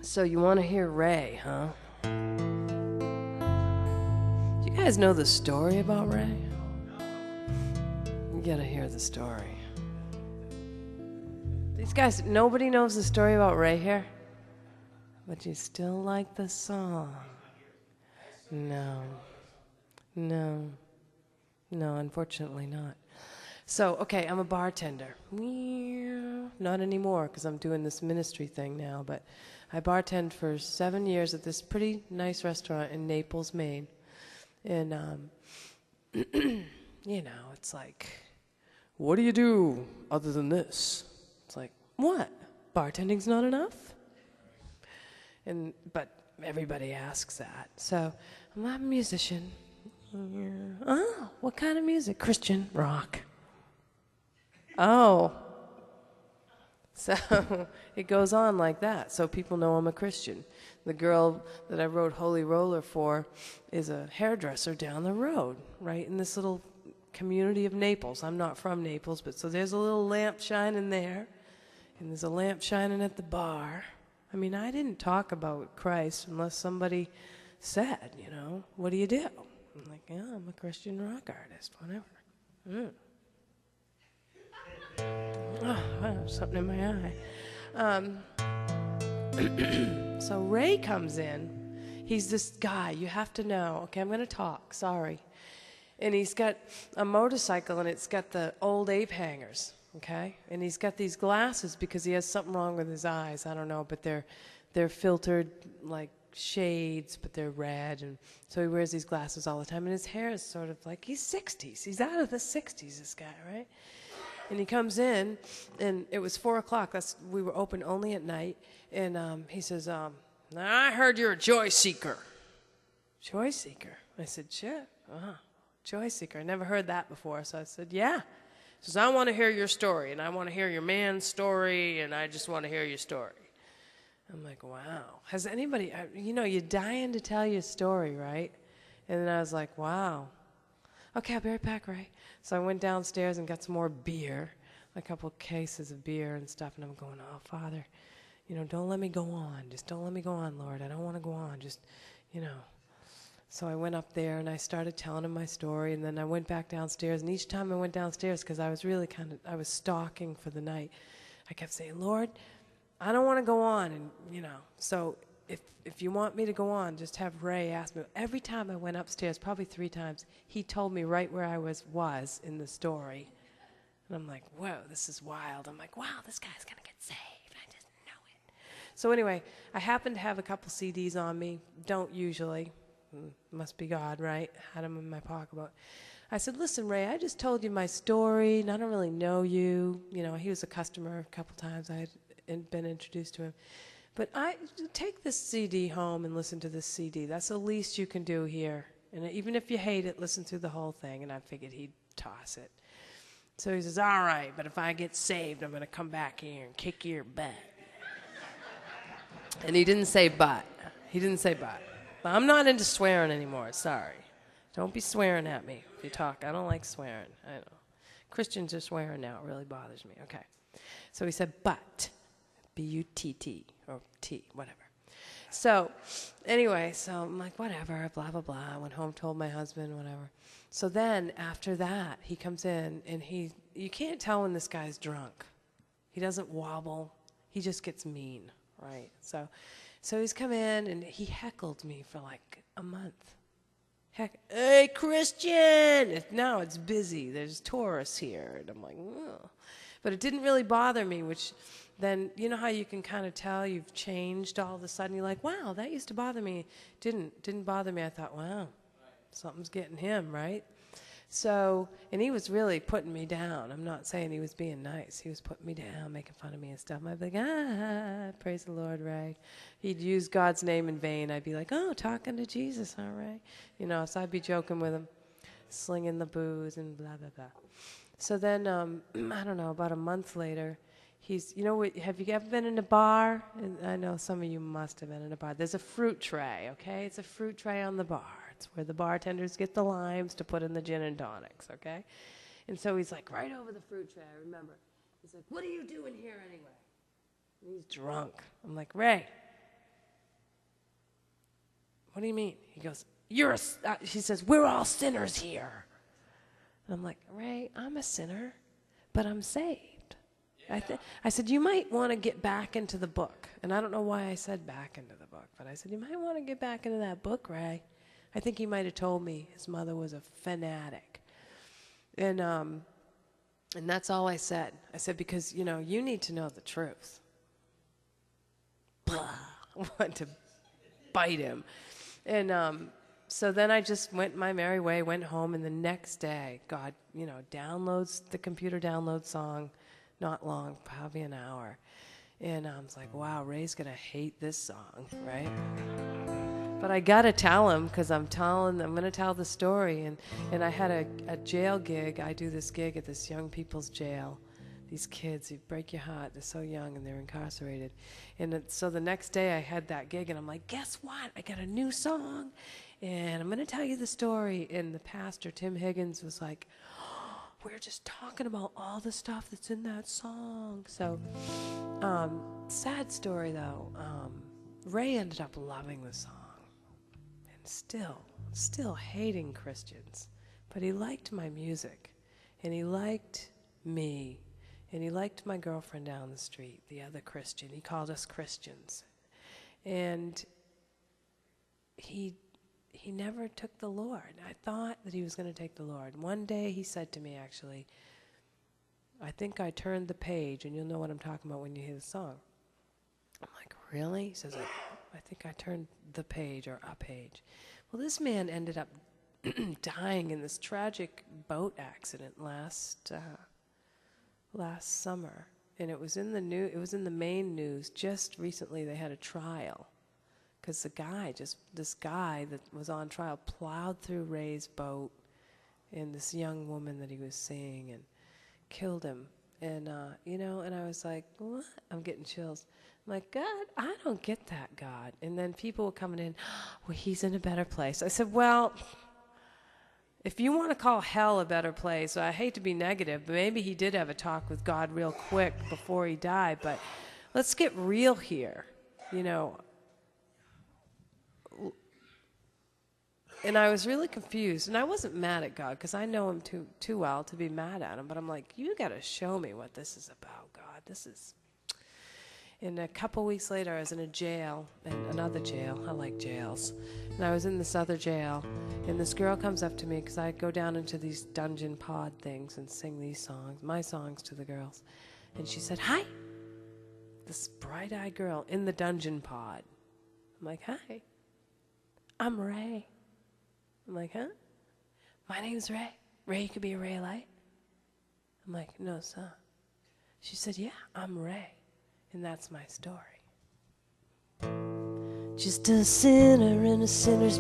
So you want to hear Ray, huh? Do you guys know the story about Ray? You gotta hear the story. These guys, nobody knows the story about Ray here? But you still like the song? No, unfortunately not. So, okay, I'm a bartender. Not anymore, because I'm doing this ministry thing now, but I bartend for 7 years at this pretty nice restaurant in Naples, Maine. And, you know, it's like, what do you do other than this? It's like, what? Bartending's not enough? But everybody asks that. So I'm a musician. Oh, what kind of music? Christian rock. Oh. So it goes on like that. So people know I'm a Christian. The girl that I wrote Holy Roller for is a hairdresser down the road, right in this little community of Naples. I'm not from Naples, but so there's a little lamp shining there, and there's a lamp shining at the bar. I mean, I didn't talk about Christ unless somebody said, you know, what do you do? I'm like, yeah, I'm a Christian rock artist, whatever. Oh, wow, something in my eye. So Ray comes in. He's this guy, you have to know. Okay, I'm going to talk, sorry. And he's got a motorcycle, and it's got the old ape hangers, okay? And he's got these glasses because he has something wrong with his eyes. I don't know, but they're filtered like shades, but they're red. And so he wears these glasses all the time. And his hair is sort of like, he's 60s. He's out of the 60s, this guy, right? And he comes in, and it was 4 o'clock. We were open only at night. And he says, I heard you're a joy seeker. Joy seeker? I said, sure. Joy seeker. I never heard that before. So I said, yeah. He says, I want to hear your story, and I want to hear your man's story, and I just want to hear your story. I'm like, wow. Has anybody, you know, you're dying to tell your story, right? And then I was like, wow. Okay, I'll be right back, Ray. So I went downstairs and got some more beer, a couple cases of beer and stuff, and I'm going, oh, Father, you know, don't let me go on. Just don't let me go on, Lord. I don't want to go on. Just, you know. So I went up there, and I started telling him my story, and then I went back downstairs, and each time I went downstairs, because I was really I was stalking for the night, I kept saying, Lord, I don't want to go on, and, you know, so if you want me to go on, just have Ray ask me. Every time I went upstairs, probably 3 times, he told me right where I was in the story. And I'm like, whoa, this is wild. I'm like, wow, this guy's going to get saved. I just know it. So anyway, I happen to have a couple CDs on me. Don't usually. Must be God, right? Had them in my pocketbook. I said, listen, Ray, I just told you my story, and I don't really know you. You know, he was a customer a couple times. I had been introduced to him. But I take this CD home and listen to this CD. That's the least you can do here. And even if you hate it, listen through the whole thing. And I figured he'd toss it. So he says, all right, but if I get saved, I'm going to come back here and kick your butt. And he didn't say but. He didn't say but. But I'm not into swearing anymore. Sorry. Don't be swearing at me if you talk. I don't like swearing. I know. Christians are swearing now. It really bothers me. Okay. So he said, but. B-U-T-T. Or T, whatever. So, anyway, so I'm like, whatever, blah, blah, blah. I went home, told my husband, whatever. So then, after that, he comes in, and you can't tell when this guy's drunk. He doesn't wobble. He just gets mean, right? So he's come in, and he heckled me for like a month. Hey, Christian! Now it's busy. There's tourists here. And I'm like, ugh. But it didn't really bother me, which... Then, you know how you can kind of tell you've changed all of a sudden? You're like, wow, that used to bother me. Didn't bother me. I thought, wow, something's getting him, right? So, and he was really putting me down. I'm not saying he was being nice. He was putting me down, making fun of me and stuff. I'd be like, praise the Lord, Ray. He'd use God's name in vain. I'd be like, oh, talking to Jesus, all right. You know, so I'd be joking with him, slinging the booze and blah, blah, blah. So then, I don't know, about a month later, you know, have you ever been in a bar? And I know some of you must have been in a bar. There's a fruit tray, okay? It's a fruit tray on the bar. It's where the bartenders get the limes to put in the gin and tonics, okay? And so he's like right over the fruit tray, I remember. He's like, what are you doing here anyway? And he's drunk. I'm like, Ray, what do you mean? He goes, he says, we're all sinners here. And I'm like, Ray, I'm a sinner, but I'm saved. Yeah. I said, you might want to get back into the book. And I don't know why I said back into the book, but I said, you might want to get back into that book, Ray. I think he might have told me his mother was a fanatic. And that's all I said. I said, because, you know, you need to know the truth. I wanted to bite him. And so then I just went my merry way, went home, and the next day, God, you know, the computer downloads song, not long, probably an hour. And I was like, wow, Ray's going to hate this song, right? But I got to tell him, because I'm going to tell the story. And I had a jail gig. I do this gig at this young people's jail. These kids, you break your heart. They're so young and they're incarcerated. And so the next day I had that gig, and I'm like, guess what? I got a new song, and I'm going to tell you the story. And the pastor, Tim Higgins, was like, oh, we're just talking about all the stuff that's in that song. So, sad story, though. Ray ended up loving the song and still hating Christians. But he liked my music, and he liked me. And he liked my girlfriend down the street, the other Christian. He called us Christians. And he never took the Lord. I thought that he was going to take the Lord. One day he said to me, actually, I think I turned the page, and you'll know what I'm talking about when you hear the song. I'm like, really? He says, I think I turned the page or a page. Well, this man ended up dying in this tragic boat accident last summer, and it was in the main news. Just recently they had a trial, because this guy that was on trial plowed through Ray's boat and this young woman that he was seeing and killed him. And and I was like, what? I'm getting chills. I'm like, God, I don't get that, God. And then people were coming in, well, he's in a better place. I said, well, if you want to call hell a better place, I hate to be negative, but maybe he did have a talk with God real quick before he died. But let's get real here, you know. And I was really confused, and I wasn't mad at God, because I know him too well to be mad at him. But I'm like, you got to show me what this is about, God. This is. And a couple weeks later, I was in a jail, and another jail. I like jails. And I was in this other jail, and this girl comes up to me, because I go down into these dungeon pod things and sing these songs, my songs, to the girls. And she said, hi. This bright-eyed girl in the dungeon pod. I'm like, hi. I'm Ray. I'm like, huh? My name's Ray. Ray, you could be a Ray Light. I'm like, no, sir. She said, yeah, I'm Ray. And that's my story. Just a sinner in a sinner's